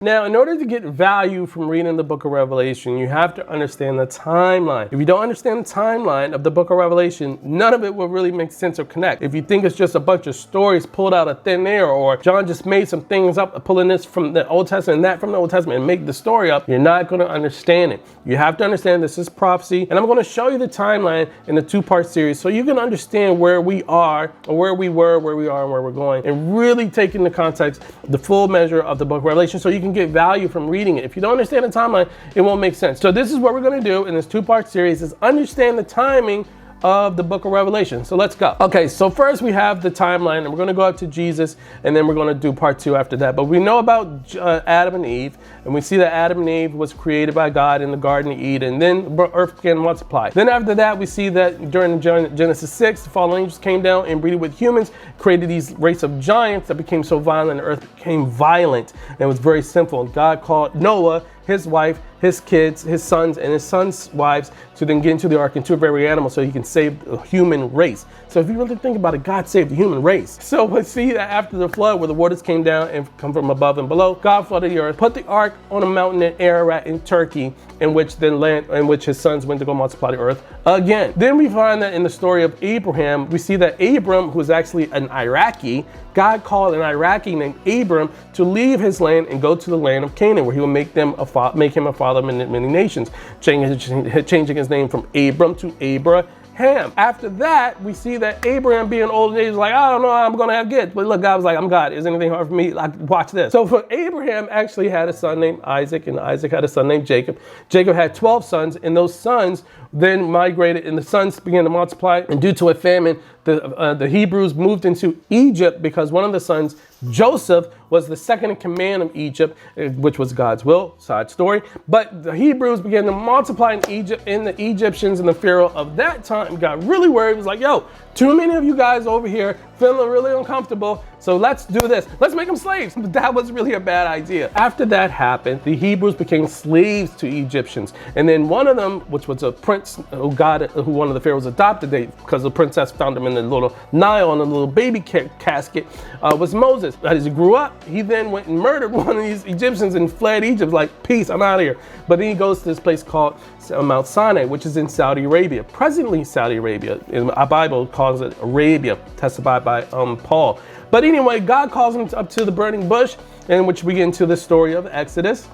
Now, in order to get value from reading the book of Revelation, you have to understand the timeline. If you don't understand the timeline of the book of Revelation, none of it will really make sense or connect. If you think it's just a bunch of stories pulled out of thin air, or John just made some things up, pulling this from the Old Testament and that from the Old Testament and make the story up, you're not going to understand it. You have to understand this is prophecy, and I'm going to show you the timeline in the two-part series so you can understand where we are, or where we were, where we are, and where we're going, and really take into context the full measure of the book of Revelation so you can get value from reading it. If you don't understand the timeline, it won't make sense. So this is what we're going to do in this two-part series, is understand the timing of the book of Revelation. So let's go. Okay, so first we have the timeline, and we're going to go up to Jesus, and then we're going to do part two after that. But we know about Adam and Eve, and we see that Adam and Eve was created by God in the Garden of Eden, and then earth began to multiply. Then after that, we see that during Genesis 6, the fallen angels came down and breeded with humans, created these race of giants that became so violent, the earth became violent, and it was very sinful. And God called Noah, his wife, his kids, his sons, and his sons' wives to then get into the ark and two very animals so he can save the human race. So if you really think about it, God saved the human race. So we see that after the flood, where the waters came down and come from above and below, God flooded the earth, put the ark on a mountain in Ararat in Turkey, in which his sons went to go multiply the earth again. Then we find that in the story of Abraham, we see that Abram, who is actually an Iraqi, God called an Iraqi named Abram to leave his land and go to the land of Canaan, where he will make him a father of many nations, changing his name from Abram to Abraham. After that, we see that Abraham, being old age, was like, I don't know how I'm going to have kids. But look, God was like, I'm God. Is anything hard for me? Like, watch this. So for Abraham actually had a son named Isaac, and Isaac had a son named Jacob. Jacob had 12 sons, and those sons then migrated, and the sons began to multiply. And due to a famine, the Hebrews moved into Egypt, because one of the sons, Joseph, was the second in command of Egypt, which was God's will. Side story. But the Hebrews began to multiply in Egypt, and the Egyptians and the Pharaoh of that time got really worried. It was like, yo, too many of you guys over here feeling really uncomfortable, so let's do this. Let's make them slaves. But that was really a bad idea. After that happened, the Hebrews became slaves to Egyptians. And then one of them, which was a prince who one of the pharaohs adopted, because the princess found him in the little Nile on a little baby casket, was Moses. As he grew up, he then went and murdered one of these Egyptians and fled Egypt, like, peace, I'm out of here. But then he goes to this place called Mount Sinai, which is in Saudi Arabia, presently Saudi Arabia. In our Bible calls it Arabia, testified by Paul. But anyway, God calls him up to the burning bush, in which we get into the story of Exodus,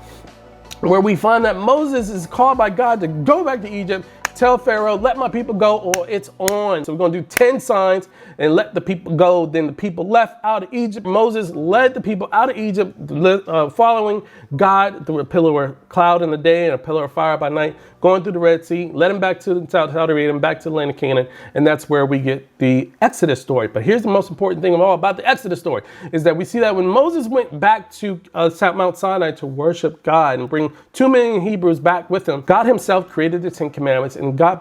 where we find that Moses is called by God to go back to Egypt, tell Pharaoh, let my people go or it's on. So we're going to do 10 signs and let the people go. Then the people left out of Egypt. Moses led the people out of Egypt, following God through a pillar of cloud in the day and a pillar of fire by night, going through the Red Sea, led him back to Saudi Arabia and back to the land of Canaan. And that's where we get the Exodus story. But here's the most important thing of all about the Exodus story, is that we see that when Moses went back to Mount Sinai to worship God and bring 2 million Hebrews back with him, God himself created the 10 Commandments, and God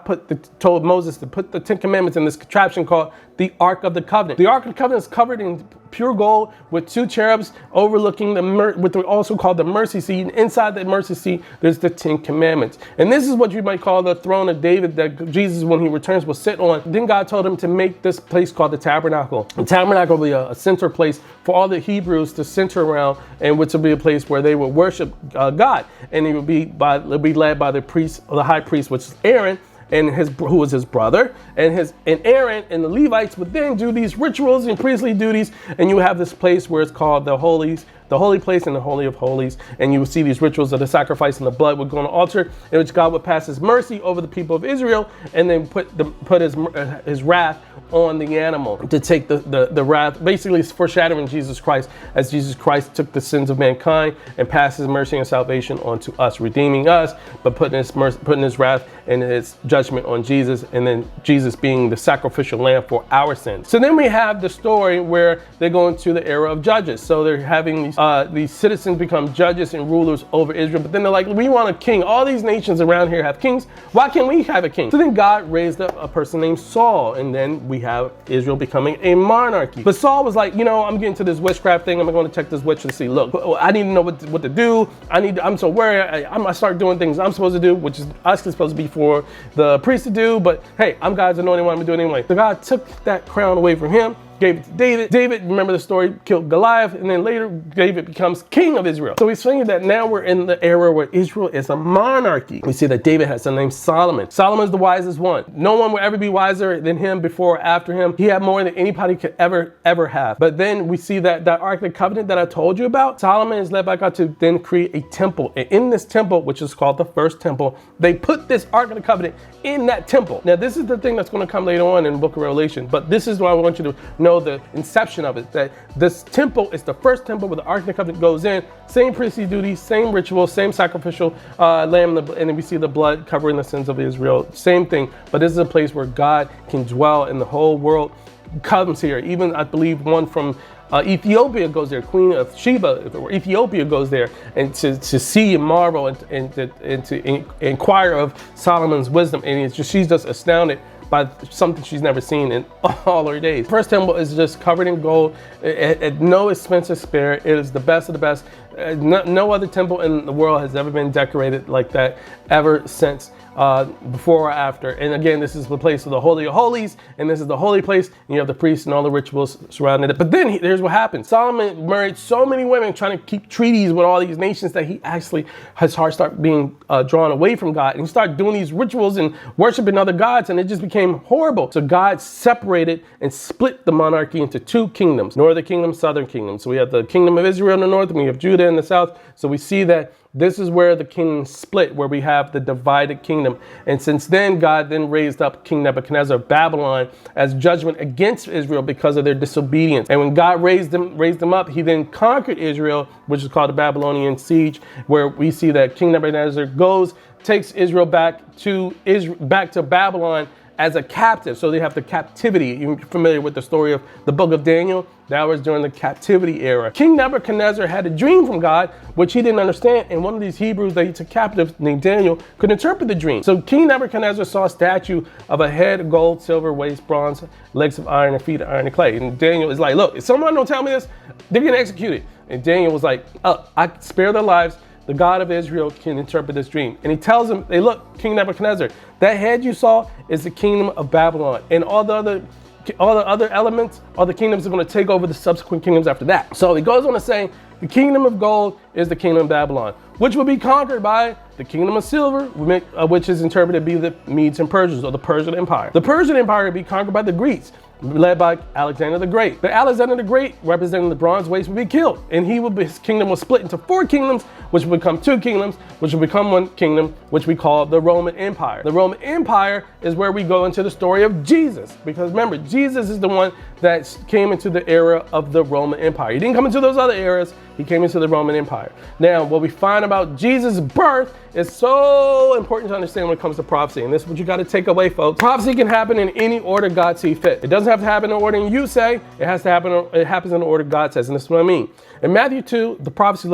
told Moses to put the 10 Commandments in this contraption called the Ark of the Covenant. The Ark of the Covenant is covered in pure gold with 2 cherubs overlooking what also called the mercy seat. And inside that mercy seat, there's the 10 Commandments. And this is what you might call the throne of David that Jesus, when he returns, will sit on. Then God told him to make this place called the Tabernacle. The Tabernacle will be a center place for all the Hebrews to center around, and which will be a place where they will worship God. And it will be led by the priest, or the high priest, which is Aaron, and who was his brother, and Aaron and the Levites would then do these rituals and priestly duties, and you have this place where it's called the holy place and the Holy of Holies, and you will see these rituals of the sacrifice, and the blood would go on the altar, in which God would pass his mercy over the people of Israel, and then put his wrath on the animal to take the wrath, basically foreshadowing Jesus Christ, as Jesus Christ took the sins of mankind and passed his mercy and salvation onto us, redeeming us, but putting his wrath and his judgment on Jesus, and then Jesus being the sacrificial lamb for our sins. So then we have the story where they go into the era of judges. So they're having these citizens become judges and rulers over Israel, but then they're like, we want a king. All these nations around here have kings. Why can't we have a king? So then God raised up a person named Saul, and then we have Israel becoming a monarchy. But Saul was like, I'm getting to this witchcraft thing. I'm going to check this witch and see, look, I need to know what to do. I'm so worried. I start doing things I'm supposed to do, which is actually supposed to be for the priest to do, but hey, I'm God's anointed one, I'm going to do it anyway. So God took that crown away from him, gave it to David. David, remember the story, killed Goliath, and then later David becomes king of Israel. So he's saying that now we're in the era where Israel is a monarchy. We see that David has a name Solomon. Solomon is the wisest one. No one will ever be wiser than him before or after him. He had more than anybody could ever have. But then we see that Ark of the Covenant that I told you about, Solomon is led by God to then create a temple. And in this temple, which is called the first temple, they put this Ark of the Covenant in that temple. Now, this is the thing that's going to come later on in the book of Revelation, but this is why I want you to know the inception of it, that this temple is the first temple where the Ark of the Covenant goes in, same priestly duties, same ritual, same sacrificial lamb, and then we see the blood covering the sins of Israel, same thing, but this is a place where God can dwell in the whole world, comes here. Even, I believe, one from Ethiopia goes there, Queen of Sheba, or Ethiopia goes there, and to see and marvel and to inquire of Solomon's wisdom, and she's just astounded by something she's never seen in all her days. First temple is just covered in gold at no expense or spare. It is the best of the best. No other temple in the world has ever been decorated like that ever since. Before or after. And again, this is the place of the Holy of Holies, and this is the holy place, and you have the priests and all the rituals surrounding it. But then here's what happened. Solomon married so many women trying to keep treaties with all these nations that he actually, his heart started being drawn away from God, and he started doing these rituals and worshiping other gods, and it just became horrible. So God separated and split the monarchy into two kingdoms, northern kingdom, southern kingdom. So we have the kingdom of Israel in the north, and we have Judah in the south. So we see that this is where the kingdom split, where we have the divided kingdom. And since then, God then raised up King Nebuchadnezzar of Babylon as judgment against Israel because of their disobedience. And when God raised them up, he then conquered Israel, which is called the Babylonian siege, where we see that King Nebuchadnezzar takes Israel back to Babylon as a captive. So they have the captivity. You're familiar with the story of the book of Daniel? That was during the captivity era. King Nebuchadnezzar had a dream from God, which he didn't understand. And one of these Hebrews that he took captive, named Daniel, could interpret the dream. So King Nebuchadnezzar saw a statue of a head of gold, silver, waist, bronze, legs of iron, and feet of iron and clay. And Daniel is like, look, if someone don't tell me this, they're going to execute it. And Daniel was like, oh, I spare their lives. The God of Israel can interpret this dream. And he tells him, hey, look, King Nebuchadnezzar, that head you saw is the kingdom of Babylon. And all the other elements, all the kingdoms are going to take over the subsequent kingdoms after that. So he goes on to say, the kingdom of gold is the kingdom of Babylon, which will be conquered by the kingdom of silver, which is interpreted to be the Medes and Persians, or the Persian Empire. The Persian Empire will be conquered by the Greeks, led by Alexander the Great. But Alexander the Great, representing the bronze waist, will be killed, and his kingdom will split into 4 kingdoms, which will become 2 kingdoms, which will become 1 kingdom, which we call the Roman Empire. The Roman Empire is where we go into the story of Jesus, because remember, Jesus is the one that came into the era of the Roman Empire. He didn't come into those other eras. He came into the Roman Empire. Now, what we find about Jesus' birth is so important to understand when it comes to prophecy. And this is what you got to take away, folks. Prophecy can happen in any order God sees fit. It doesn't have to happen in the order you say. It happens in the order God says. And this is what I mean. In Matthew 2, the prophecy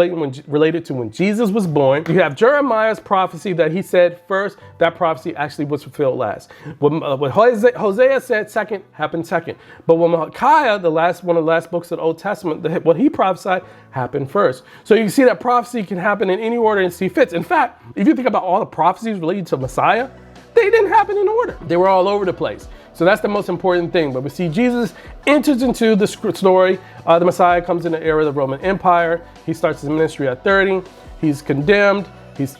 related to when Jesus was born, you have Jeremiah's prophecy that he said first. That prophecy actually was fulfilled last. What Hosea said second happened second. But when Micaiah, one of the last books of the Old Testament, what he prophesied happened first. So you can see that prophecy can happen in any order and see fits. In fact, if you think about all the prophecies related to Messiah, they didn't happen in order. They were all over the place. So that's the most important thing. But we see Jesus enters into the story. The Messiah comes in the era of the Roman Empire. He starts his ministry at 30. He's condemned. He's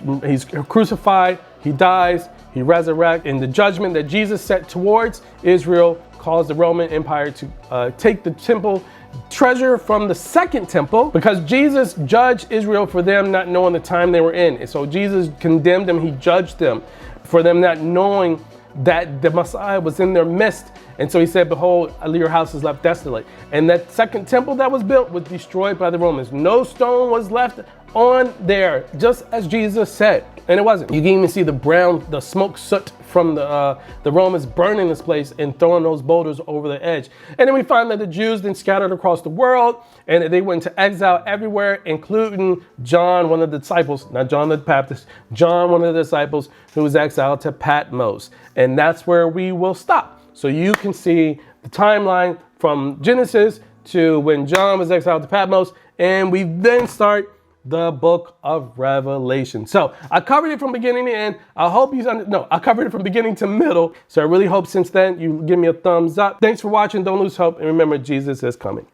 crucified. He dies. He resurrects. And the judgment that Jesus set towards Israel caused the Roman Empire to take the temple treasure from the second temple, because Jesus judged Israel for them not knowing the time they were in. And so Jesus condemned them. He judged them for them not knowing that the Messiah was in their midst. And so he said, behold, your house is left desolate. And that second temple that was built was destroyed by the Romans. No stone was left on there, just as Jesus said. And it wasn't. You can even see the smoke soot from the Romans burning this place and throwing those boulders over the edge. And then we find that the Jews then scattered across the world, and they went into exile everywhere, including John, one of the disciples, not John the Baptist, John, one of the disciples, who was exiled to Patmos. And that's where we will stop. So you can see the timeline from Genesis to when John was exiled to Patmos, and we then start the book of Revelation. So I covered it from beginning to end. I hope I covered it from beginning to middle. So I really hope since then you give me a thumbs up. Thanks for watching. Don't lose hope. And remember, Jesus is coming.